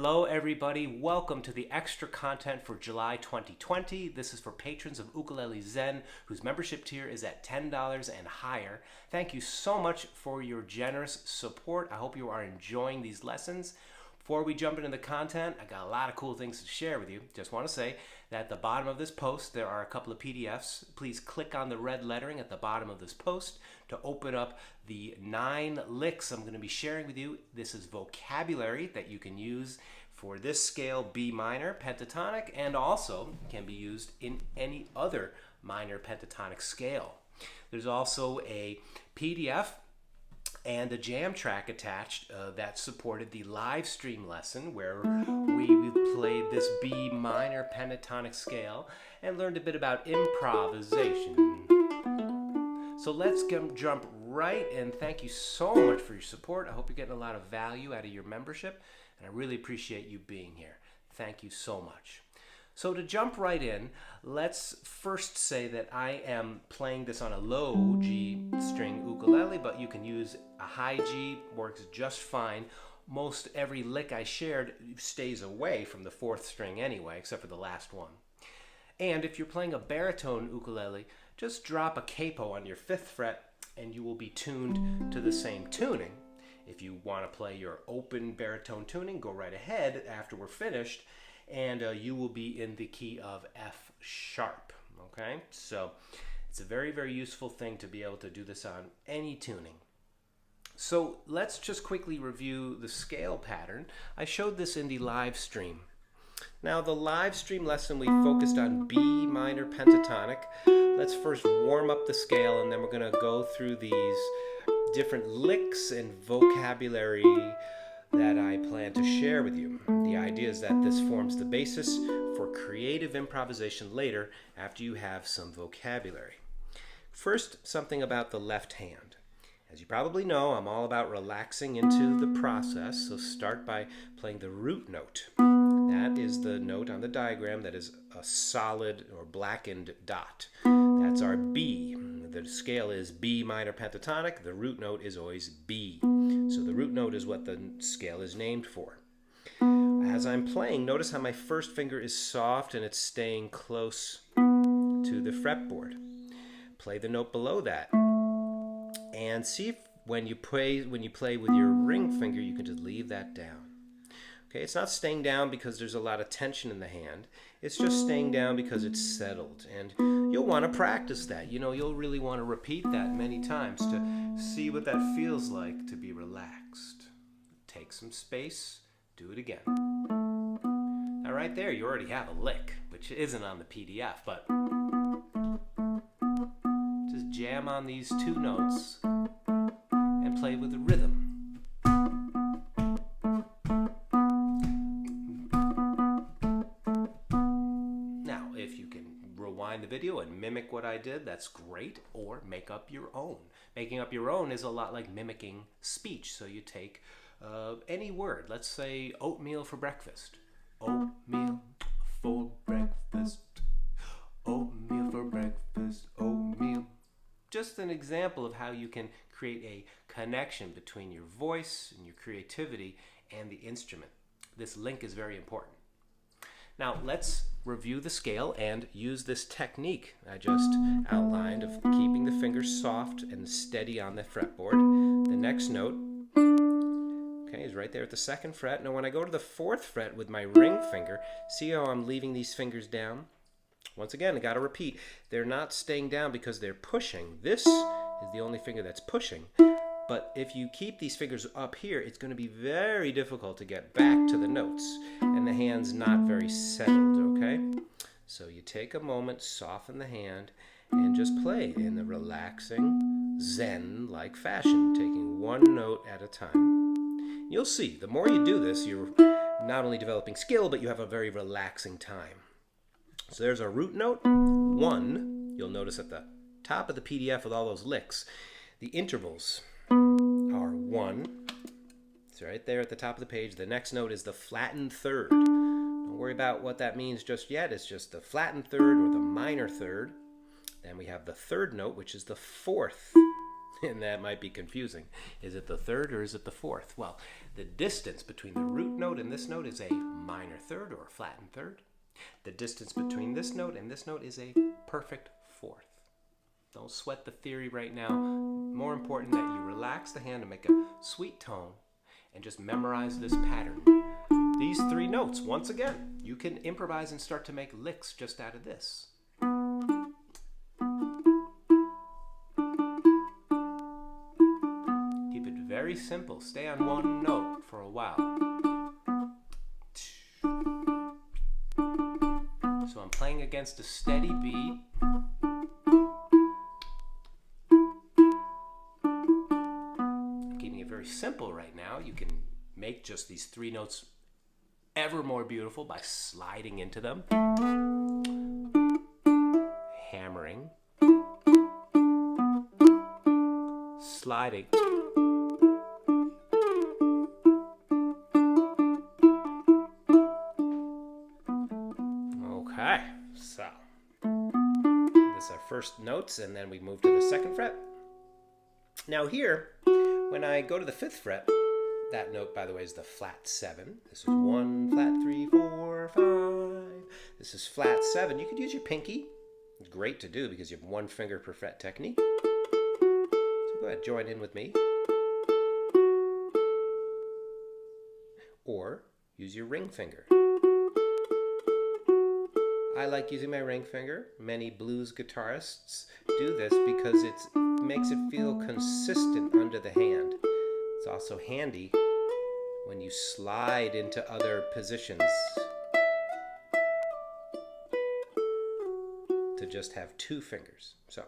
Hello everybody, welcome to the extra content for July 2020. This is for patrons of Ukulele Zen whose membership tier is at $10 and higher. Thank you so much for your generous support. I hope you are enjoying these lessons. Before we jump into the content, I got a lot of cool things to share with you. Just want to say that at the bottom of this post there are a couple of PDFs. Please click on the red lettering at the bottom of this post to open up the 9 licks I'm going to be sharing with you. This is vocabulary that you can use for this scale, B minor pentatonic, and also can be used in any other minor pentatonic scale. There's also a PDF and a jam track attached that supported the live stream lesson where we played this B minor pentatonic scale and learned a bit about improvisation. So let's jump right in. Thank you so much for your support. I hope you're getting a lot of value out of your membership, and I really appreciate you being here. Thank you so much. So to jump right in, let's first say that I am playing this on a low G string ukulele, but you can use a high G, works just fine. Most every lick I shared stays away from the 4th string anyway, except for the last one. And if you're playing a baritone ukulele, just drop a capo on your 5th fret and you will be tuned to the same tuning. If you want to play your open baritone tuning, go right ahead after we're finished, and you will be in the key of F sharp. Okay, so it's a very, very useful thing to be able to do this on any tuning. So let's just quickly review the scale pattern. I showed this in the live stream. Now the live stream lesson we focused on B minor pentatonic. Let's first warm up the scale and then we're going to go through these different licks and vocabulary that I plan to share with you. The idea is that this forms the basis for creative improvisation later after you have some vocabulary. First, something about the left hand. As you probably know, I'm all about relaxing into the process, so start by playing the root note. That is the note on the diagram that is a solid or blackened dot. That's our B. The scale is B minor pentatonic. The root note is always B. So the root note is what the scale is named for. As I'm playing, notice how my first finger is soft and it's staying close to the fretboard. Play the note below that. And see if when you play with your ring finger, you can just leave that down. Okay, it's not staying down because there's a lot of tension in the hand. It's just staying down because it's settled. And you'll want to practice that. You know, you'll really want to repeat that many times to see what that feels like to be relaxed. Take some space, do it again. Now right there, you already have a lick, which isn't on the PDF, but just jam on these 2 notes and play with the rhythm. The video and mimic what I did, that's great, or make up your own. Making up your own is a lot like mimicking speech. So you take any word, let's say oatmeal for breakfast. Oatmeal for breakfast. Oatmeal for breakfast. Oatmeal. Just an example of how you can create a connection between your voice and your creativity and the instrument. This link is very important. Now let's review the scale and use this technique I just outlined of keeping the fingers soft and steady on the fretboard. The next note, okay, is right there at the 2nd fret. Now when I go to the 4th fret with my ring finger, see how I'm leaving these fingers down? Once again, I got to repeat, they're not staying down because they're pushing. This is the only finger that's pushing. But if you keep these fingers up here, it's going to be very difficult to get back to the notes. And the hand's not very settled, okay? So you take a moment, soften the hand, and just play in the relaxing, Zen-like fashion, taking 1 note at a time. You'll see, the more you do this, you're not only developing skill, but you have a very relaxing time. So there's our root note, 1. You'll notice at the top of the PDF with all those licks, the intervals are 1. It's right there at the top of the page. The next note is the flattened 3rd. Don't worry about what that means just yet. It's just the flattened 3rd or the minor 3rd. Then we have the 3rd note, which is the 4th. And that might be confusing. Is it the third or is it the fourth? Well, the distance between the root note and this note is a minor third or a flattened third. The distance between this note and this note is a perfect fourth. Don't sweat the theory right now. More important that you relax the hand and make a sweet tone and just memorize this pattern. These three notes, once again, you can improvise and start to make licks just out of this. Keep it very simple. Stay on one note for a while. So I'm playing against a steady beat. I'm keeping it very simple right now. You can make just these three notes ever more beautiful by sliding into them, hammering, sliding. Okay, so this is our first notes, and then we move to the second fret. Now here, when I go to the fifth fret, that note, by the way, is the flat 7. This is 1, flat 3, 4, 5. This is flat 7. You could use your pinky. It's great to do because you have 1 finger per fret technique. So go ahead, join in with me. Or use your ring finger. I like using my ring finger. Many blues guitarists do this because it makes it feel consistent under the hand. It's also handy when you slide into other positions to just have 2 fingers. So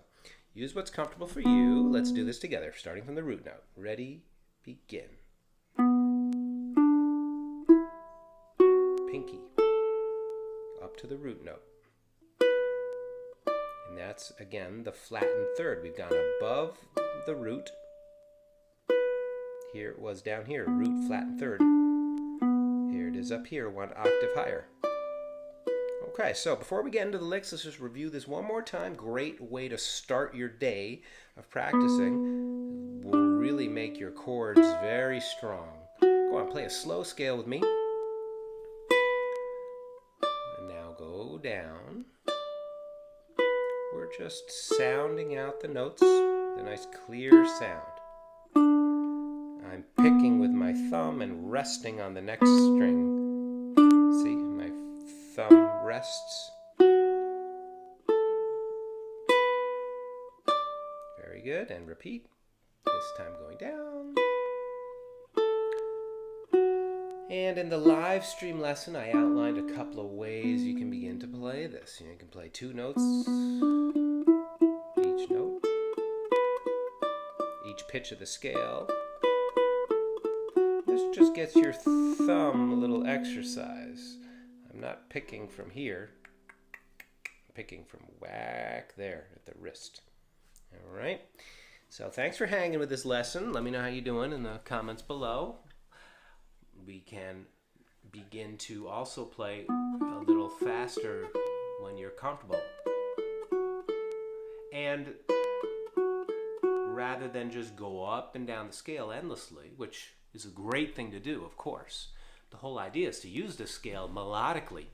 use what's comfortable for you. Let's do this together, starting from the root note. Ready, begin. Pinky up to the root note. And that's, again, the flattened third. We've gone above the root. Here it was down here, root, flattened third. Here it is up here, 1 octave higher. Okay, so before we get into the licks, let's just review this one more time. Great way to start your day of practicing. Will really make your chords very strong. Go on, play a slow scale with me. And now go down. We're just sounding out the notes, the nice clear sound. I'm picking with my thumb and resting on the next string. See, my thumb rests. Very good, and repeat. This time going down. And in the live stream lesson, I outlined a couple of ways you can begin to play this. You can play 2 notes, each note, each pitch of the scale. This just gets your thumb a little exercise. I'm not picking from here. I'm picking from whack there at the wrist. All right. So thanks for hanging with this lesson. Let me know how you're doing in the comments below. We can begin to also play a little faster when you're comfortable. And rather than just go up and down the scale endlessly, which is a great thing to do, of course, the whole idea is to use the scale melodically.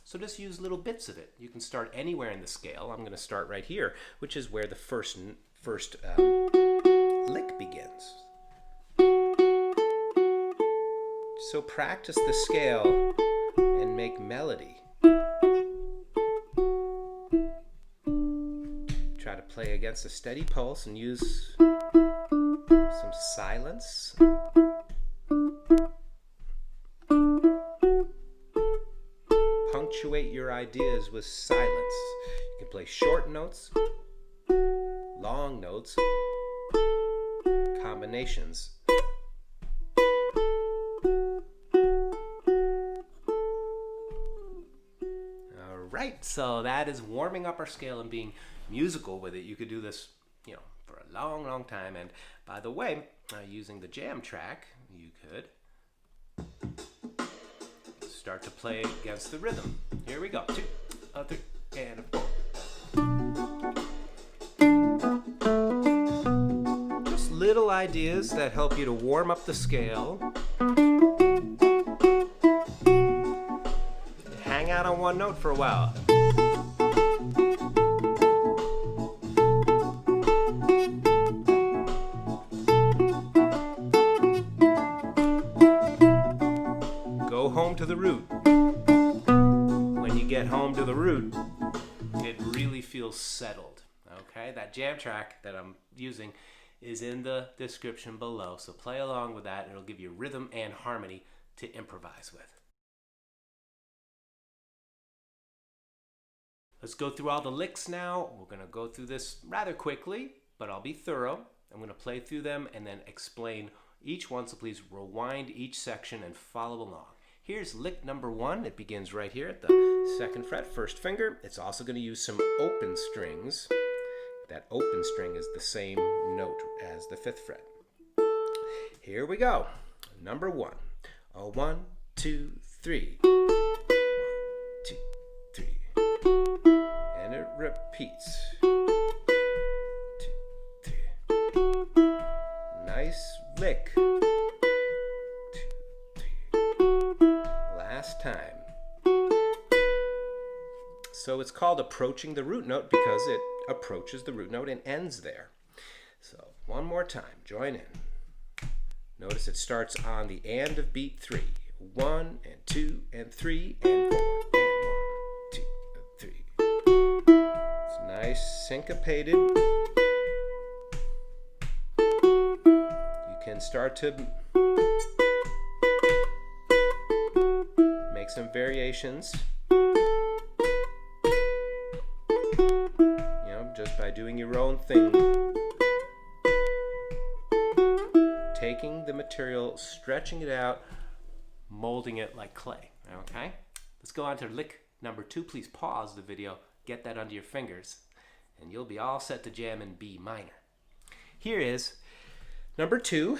So just use little bits of it. You can start anywhere in the scale. I'm going to start right here, which is where the first lick begins. So practice the scale and make melody. Try to play against a steady pulse and use some silence. Punctuate your ideas with silence. You can play short notes, long notes, combinations. Right, so that is warming up our scale and being musical with it. You could do this, for a long, long time. And by the way, using the jam track, you could start to play against the rhythm. Here we go. 2, 3, and a 4. little ideas that help you to warm up the scale. Hang out on one note for a while. Go home to the root. When you get home to the root, it really feels settled. Okay, that jam track that I'm using is in the description below, so play along with that. It'll give you rhythm and harmony to improvise with. Let's go through all the licks now. We're going to go through this rather quickly, but I'll be thorough. I'm going to play through them and then explain each one, so please rewind each section and follow along. Here's lick number 1. It begins right here at the 2nd fret, 1st finger. It's also going to use some open strings. That open string is the same note as the 5th fret. Here we go. Number 1. 1, 2, 3. 1, 2, 3. And it repeats. 2, 3. Nice lick. 2, 3. Last time. So it's called approaching the root note because it approaches the root note and ends there. So one more time, join in. Notice it starts on the and of beat 3. 1 and 2 and 3 and 4 and 1, 2 and 3. It's nice syncopated. You can start to make some variations. Just by doing your own thing. Taking the material, stretching it out, molding it like clay. Okay? Let's go on to lick number 2. Please pause the video, get that under your fingers, and you'll be all set to jam in B minor. Here is number 2,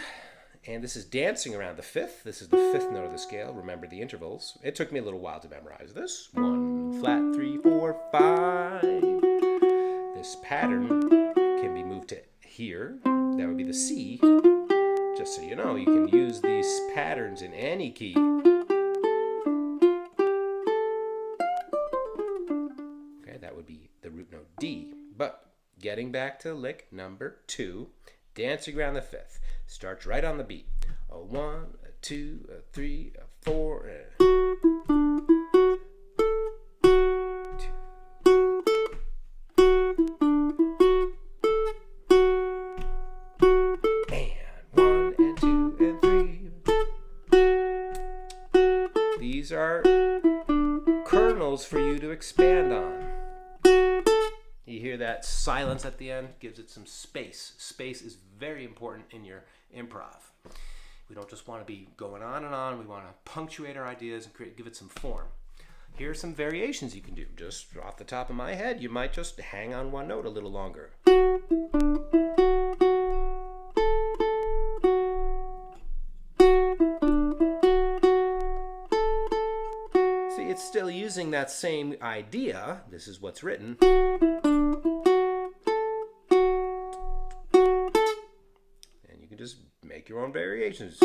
and this is dancing around the 5th. This is the 5th note of the scale. Remember the intervals. It took me a little while to memorize this. 1 flat 3 4 5. This pattern can be moved to here. That would be the C. Just so you know, you can use these patterns in any key. Okay, that would be the root note D. But getting back to lick number 2, dancing around the 5th. Starts right on the beat. 1, 2, 3, 4. These are kernels for you to expand on. You hear that silence at the end? Gives it some space. Space is very important in your improv. We don't just want to be going on and on. We want to punctuate our ideas and give it some form. Here are some variations you can do. Just off the top of my head, you might just hang on one note a little longer. It's still using that same idea. This is what's written. And you can just make your own variations.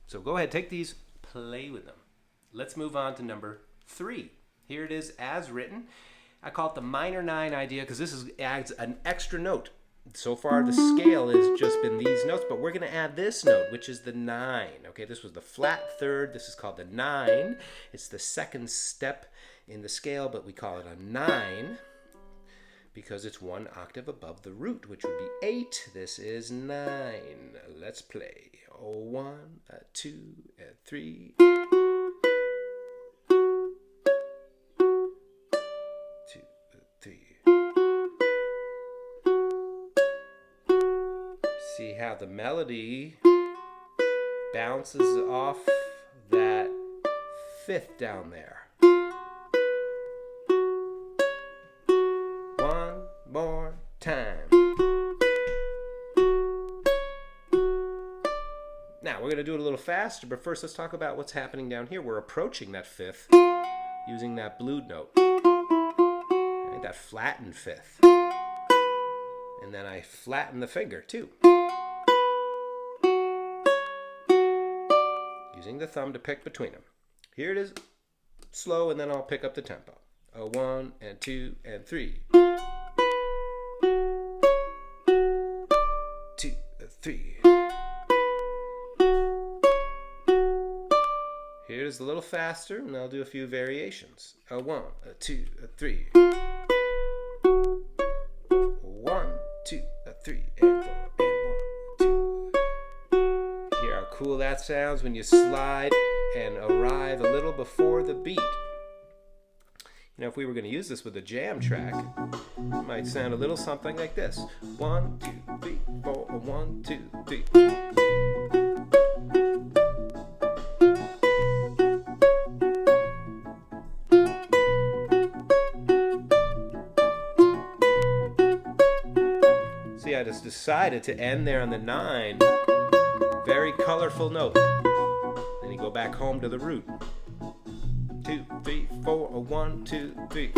So go ahead, take these, play with them. Let's move on to number 3. Here it is as written. I call it the minor 9 idea because this adds an extra note. So far the scale has just been these notes, but we're going to add this note, which is the 9. Okay, this was the flat 3rd. This is called the 9. It's the 2nd step in the scale, but we call it a 9 because it's 1 octave above the root, which would be 8. This is 9. Let's play. 1, 2, 3. See how the melody bounces off that 5th down there. One more time. Now we're we're going to do it a little faster, but first let's talk about what's happening down here. We're approaching that fifth using that blued note. Right, that flattened fifth. And then I flatten the finger too. Using the thumb to pick between them. Here it is, slow, and then I'll pick up the tempo. A 1 and 2 and 3. 2, 3. Here's a little faster, and I'll do a few variations. A 1, a 2, a 3. 1, 2, a 3, and 4, and 1, 2. Hear how cool that sounds when you slide and arrive a little before the beat. You know, if we were going to use this with a jam track, it might sound a little something like this. 1, 2, 3, 4, 1, 2, 3. See, I just decided to end there on the 9. Very colorful note. Then you go back home to the root. 2, 3, 4, 1, 2, 3.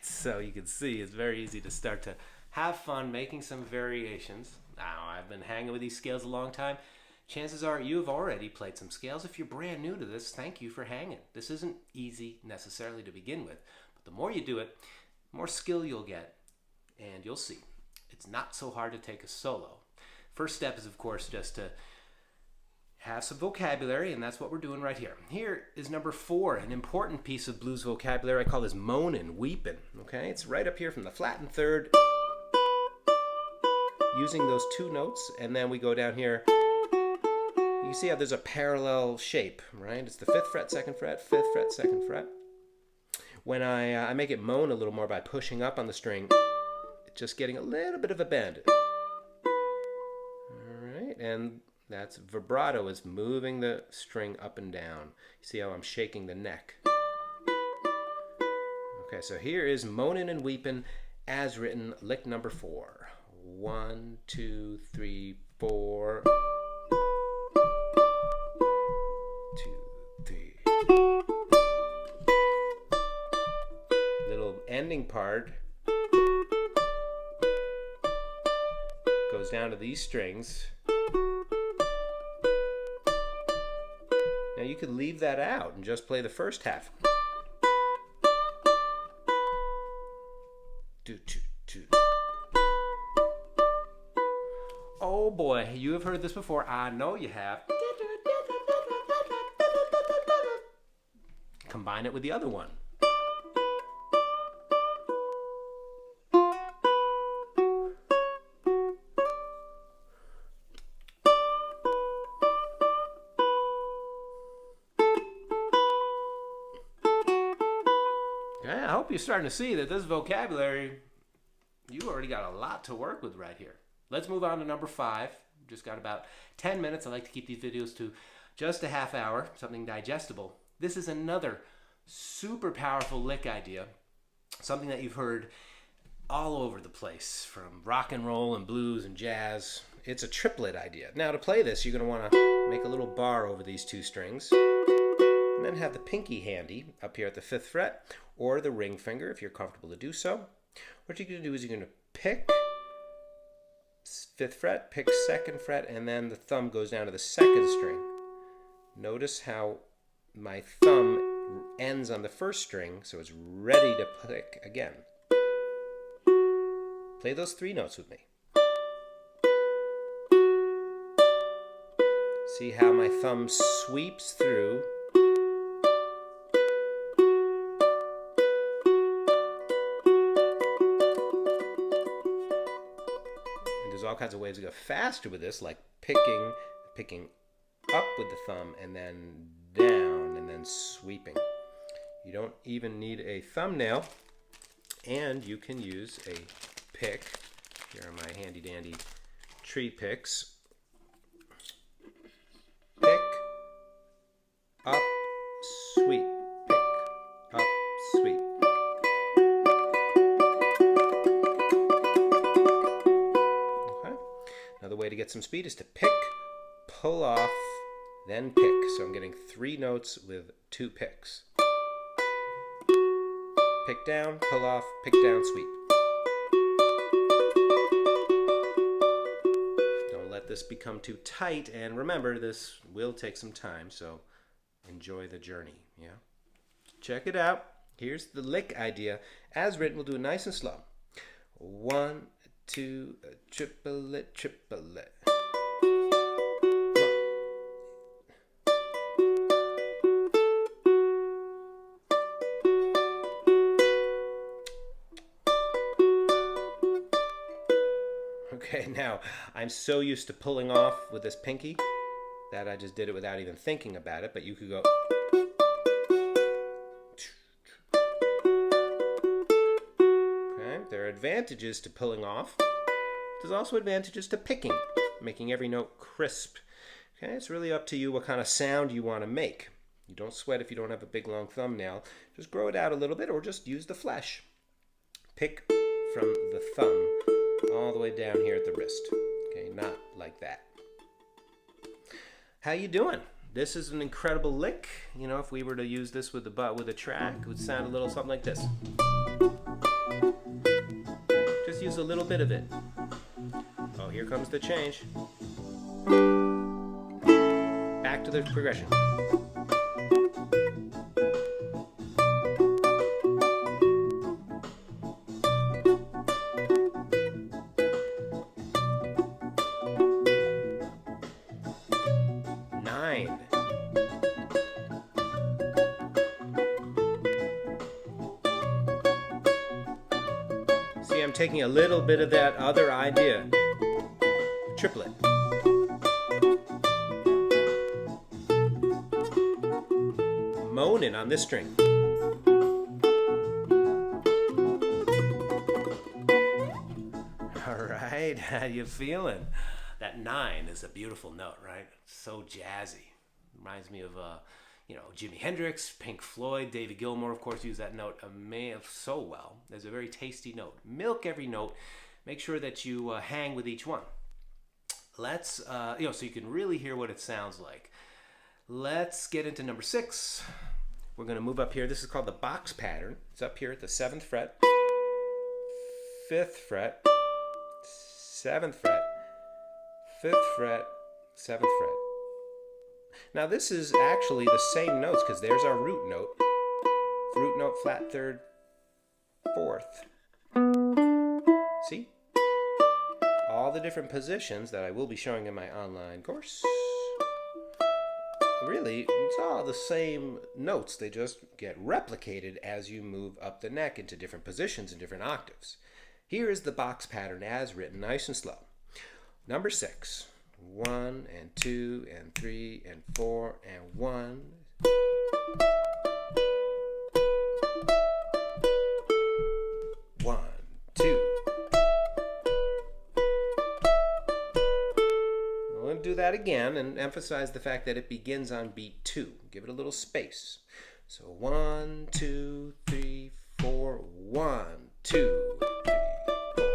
So you can see it's very easy to start to have fun making some variations. Now, I've been hanging with these scales a long time. Chances are you have already played some scales. If you're brand new to this, thank you for hanging. This isn't easy necessarily to begin with, but the more you do it, the more skill you'll get, and you'll see. It's not so hard to take a solo. First step is, of course, just to have some vocabulary, and that's what we're doing right here. Here is number 4, an important piece of blues vocabulary. I call this moanin', weepin'. Okay, it's right up here from the flattened third, using those 2 notes, and then we go down here. You see how there's a parallel shape, right? It's the 5th fret, 2nd fret, 5th fret, 2nd fret. When I make it moan a little more by pushing up on the string, it's just getting a little bit of a bend. All right, and that's vibrato, is moving the string up and down. You see how I'm shaking the neck. Okay, so here is Moanin' and Weepin' as written, lick number 4. 1, 2, 3, 4. 2, 3. Little ending part goes down to these strings. Now you could leave that out and just play the first half. Do, do, do. Oh boy, you have heard this before. I know you have. Combine it with the other one. I hope you're starting to see that this vocabulary, you already got a lot to work with right here. Let's move on to number 5. Just got about 10 minutes. I like to keep these videos to just a half hour, something digestible. This is another super powerful lick idea, something that you've heard all over the place, from rock and roll and blues and jazz. It's a triplet idea. Now to play this, you're going to want to make a little bar over these 2 strings, and then have the pinky handy up here at the 5th fret, or the ring finger if you're comfortable to do so. What you're going to do is you're going to pick 5th fret, pick 2nd fret, and then the thumb goes down to the 2nd string. Notice how my thumb ends on the 1st string, so it's ready to pick again. Play those 3 notes with me. See how my thumb sweeps through. There's all kinds of ways to go faster with this, like picking up with the thumb and then down and then sweeping. You don't even need a thumbnail. And you can use a pick. Here are my handy dandy tree picks. Pick up sweet. Pick up sweet. Okay. Another way to get some speed is to pick, pull off, then pick. So I'm getting 3 notes with 2 picks. Pick down, pull off, pick down, sweep. Don't let this become too tight, and remember, this will take some time, so enjoy the journey, yeah? Check it out. Here's the lick idea. As written, we'll do it nice and slow. 1, 2, triplet, triplet. Okay, now I'm so used to pulling off with this pinky that I just did it without even thinking about it, but you could go. Okay, there are advantages to pulling off. There's also advantages to picking, making every note crisp. Okay, it's really up to you what kind of sound you want to make. You don't sweat if you don't have a big long thumbnail. Just grow it out a little bit or just use the flesh. Pick from the thumb all the way down here at the wrist. Okay, not like that. How you doing? This is an incredible lick. You know, if we were to use this with a track, it would sound a little something like this. Just use a little bit of it. Oh, here comes the change. Back to the progression. See, I'm taking a little bit of that other idea. Triplet. Moaning on this string. All right, how you feeling? That 9 is a beautiful note, right? So jazzy. Reminds me of Jimi Hendrix, Pink Floyd, David Gilmour, of course, used that note so well. There's a very tasty note. Milk every note. Make sure that you hang with each one. Let's, so you can really hear what it sounds like. Let's get into number 6. We're going to move up here. This is called the box pattern. It's up here at the 7th fret, 5th fret, 7th fret, 5th fret, 7th fret. Now this is actually the same notes because there's our root note. Root note, flat 3rd, 4th. See? All the different positions that I will be showing in my online course. Really, it's all the same notes. They just get replicated as you move up the neck into different positions and different octaves. Here is the box pattern as written, nice and slow. Number 6. 1 and 2 and 3 and 4 and 1. One, two. We're going to do that again and emphasize the fact that it begins on beat 2. Give it a little space. So 1, 2, 3, 4. 1, 2, 3, 4.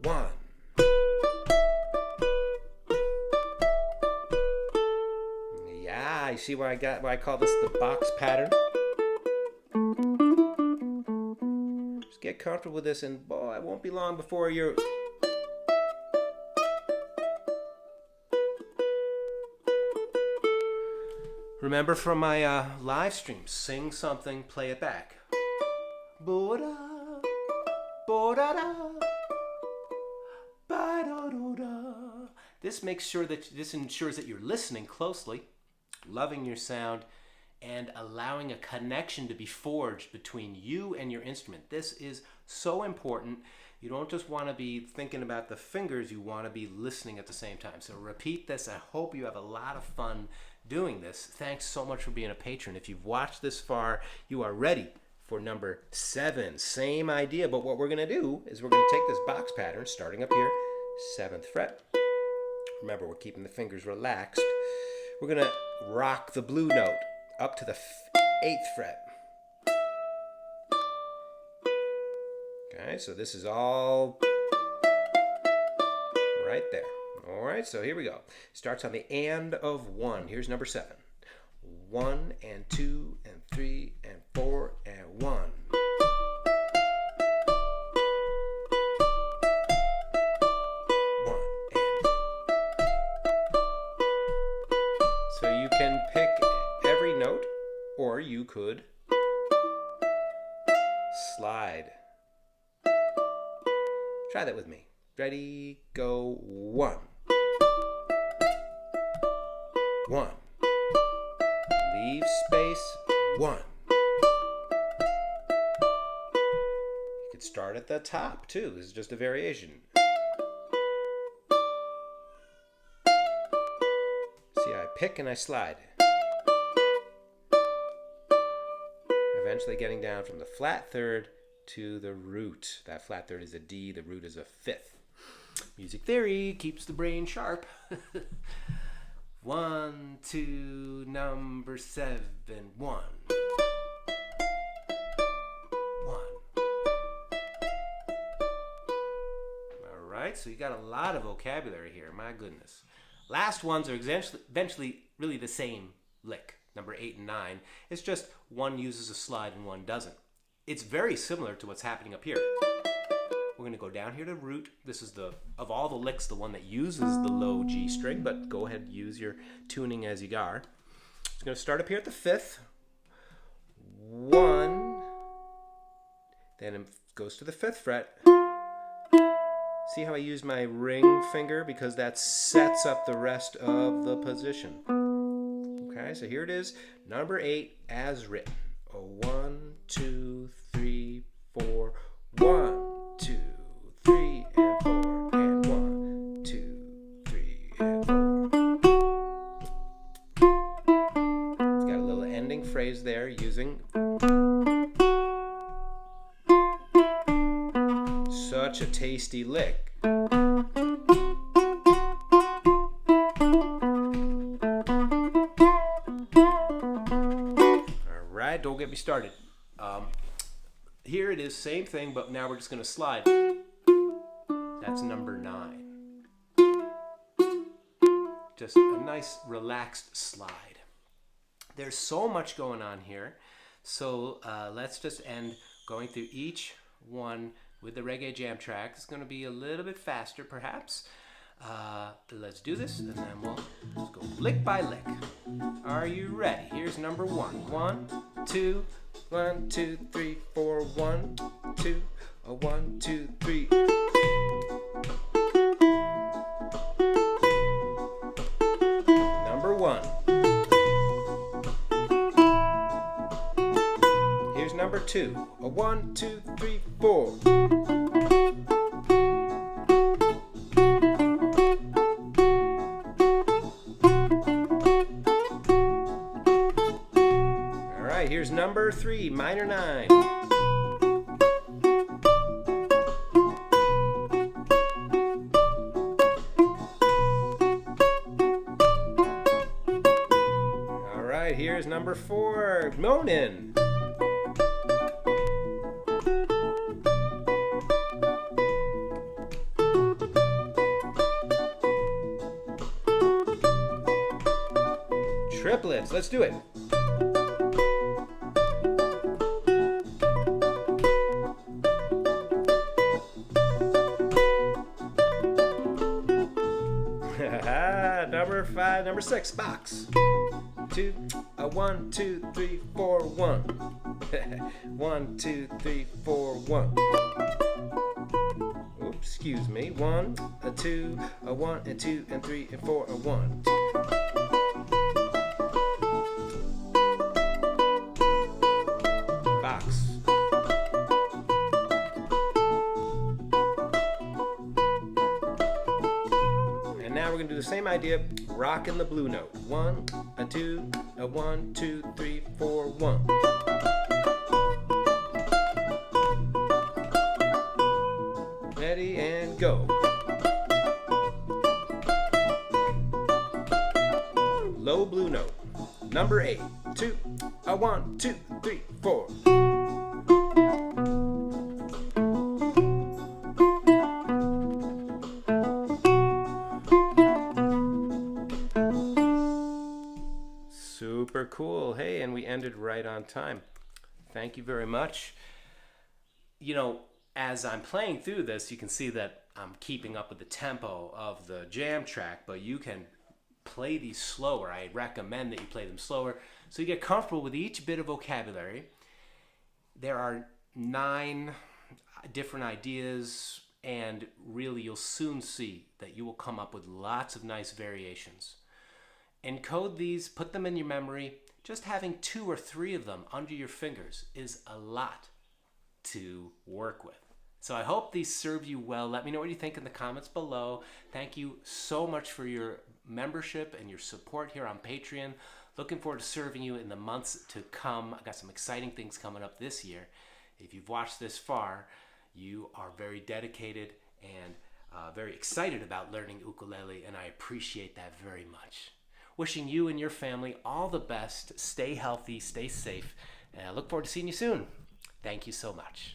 1. Yeah, you see why I call this the box pattern? Just get comfortable with this, and boy, it won't be long before you're. Remember from my live streams, sing something, play it back. Bo-da, bo-da-da, ba-da-da-da. This ensures that you're listening closely, loving your sound, and allowing a connection to be forged between you and your instrument. This is so important. You don't just want to be thinking about the fingers, you want to be listening at the same time. So repeat this. I hope you have a lot of fun doing this. Thanks so much for being a patron. If you've watched this far, you are ready for number 7. Same idea, but what we're going to do is we're going to take this box pattern, starting up here, 7th fret. Remember, we're keeping the fingers relaxed. We're going to rock the blue note up to the 8th fret. Okay, so this is all right there. All right, so here we go. Starts on the and of 1. Here's number 7. 1 and 2 and 3 and 4 and 1. So you can pick every note, or you could slide. Try that with me. Ready, go, 1. 1. Leave space, 1. You could start at the top too. This is just a variation. See, I pick and I slide. Eventually getting down from the flat third to the root. That flat third is a D, the root is a 5th. Music theory keeps the brain sharp. 1, 2, number 7, 1. 1. All right, so you got a lot of vocabulary here, my goodness. Last ones are eventually really the same lick, number 8 and 9. It's just one uses a slide and one doesn't. It's very similar to what's happening up here. We're going to go down here to root. This is of all the licks, the one that uses the low G string, but go ahead and use your tuning as you are. It's going to start up here at the 5th. 1. Then it goes to the 5th fret. See how I use my ring finger? Because that sets up the rest of the position. Okay, so here it is, number 8 as written. 1, 2, 3, 4, 1, 2, 3, and 4, and 1, 2, 3, and 4. It's got a little ending phrase there using such a tasty lick. Alright, don't get me started. Here it is, same thing, but now we're just going to slide. That's number 9. Just a nice relaxed slide. There's so much going on here, so let's just end going through each one with the reggae jam track. It's going to be a little bit faster, perhaps. Let's do this, and then we'll just go lick by lick. Are you ready? Here's number 1. 1, 2, 1, 2, 3, 4, 1, 2, 1, 2, 3. Number 1. Here's number 2. 1, 2, 3, 4. Here's number 3, minor 9. All right, here's number 4, moanin'. Triplets, let's do it. Number 5, number 6, box. 2, 1, 2, 3, 4, 1. 1, 2, 3, 4, 1. Oops, excuse me. 1, 2, 1, and 2, and 3, and 4, and 1. Box. we're gonna do the same idea, rocking the blue note. 1, a 2, a 1, 2, 3, 4, 1. Ready and go. Low blue note. Number 8. 2, a 1, 2, 3, 4. Super cool. Hey, and we ended right on time. Thank you very much. You know, as I'm playing through this, you can see that I'm keeping up with the tempo of the jam track, but you can play these slower. I recommend that you play them slower so you get comfortable with each bit of vocabulary. There are 9 different ideas, and really you'll soon see that you will come up with lots of nice variations. Encode these, put them in your memory. Just having 2 or 3 of them under your fingers is a lot to work with. So I hope these serve you well. Let me know what you think in the comments below. Thank you so much for your membership and your support here on Patreon. Looking forward to serving you in the months to come. I've got some exciting things coming up this year. If you've watched this far, you are very dedicated and very excited about learning ukulele, and I appreciate that very much. Wishing you and your family all the best. Stay healthy, stay safe, and I look forward to seeing you soon. Thank you so much.